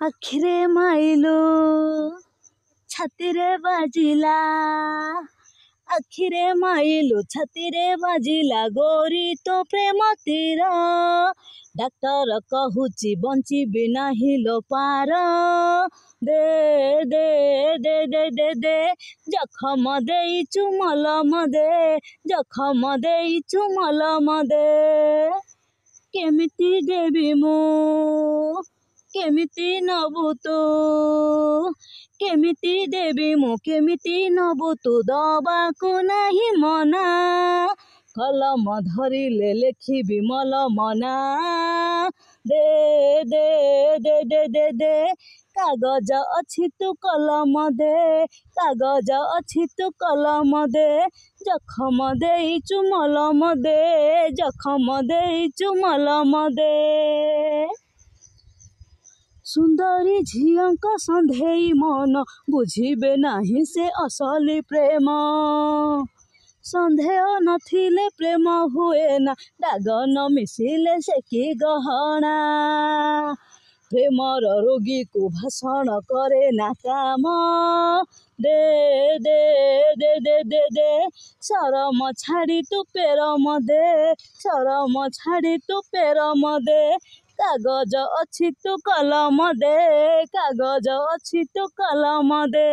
ଆଖିରେ ମାଇଲୁ ଛାତିରେ ବାଜିଲା ଆଖିରେ ମାଇଲୁ ଛାତିରେ ବାଜିଲା ଗୋରି ତୋ ପ୍ରେମ ତୀର ଡାକ୍ତର କହୁଛି ବଞ୍ଚିବି ନାହିଁ ଲୋ ପାର ଦେ ଦେ ଦେ ଦେ ଦେ ଦେ ଜଖମ ଦେଇଛୁ ମଲମ ଦେ ଜଖମ ଦେଇଛୁ ମଲମ ଦେ କେମିତି ଦେବି ମୁଁ କେମିତି ନବୁ ତୁ କେମିତି ଦେବି ମୁଁ କେମିତି ନବୁ ତୁ ଦବାକୁ ନାହିଁ ମନା କଲମ ଧରିଲେ ଲେଖିବି ମଲମ ନା ଦେ ଦେ ଦେ ଦେ ଦେ ଦେ କାଗଜ ଅଛି ତୁ କଲମ ଦେ କାଗଜ ଅଛି ତୁ କଲମ ଦେ ଜଖମ ଦେଇଛୁ ମଲମ ଦେ ଜଖମ ଦେଇଛୁ ମଲମ ଦେ ସୁନ୍ଦରୀ ଝିଅଙ୍କ ସନ୍ଧେଇ ମନ ବୁଝିବେ ନାହିଁ ସେ ଅସଲି ପ୍ରେମ ସନ୍ଦେହ ନଥିଲେ ପ୍ରେମ ହୁଏ ନା ଦାଗ ନ ମିଶିଲେ ସେ କି ଗହଣା ପ୍ରେମର ରୋଗୀକୁ ଭାଷଣ କରେ ନା କାମ ଦେ ଦେ ଦେ ଦେ ଦେ ଦେ ସରମ ଛାଡ଼ି ତୁ ପେରମ ଦେ ସରମ ଛାଡ଼ି ତୁ ପେରମ ଦେ କାଗଜ ଅଛି ତୁ କଲମ ଦେ କାଗଜ ଅଛି ତୁ କଲମ ଦେ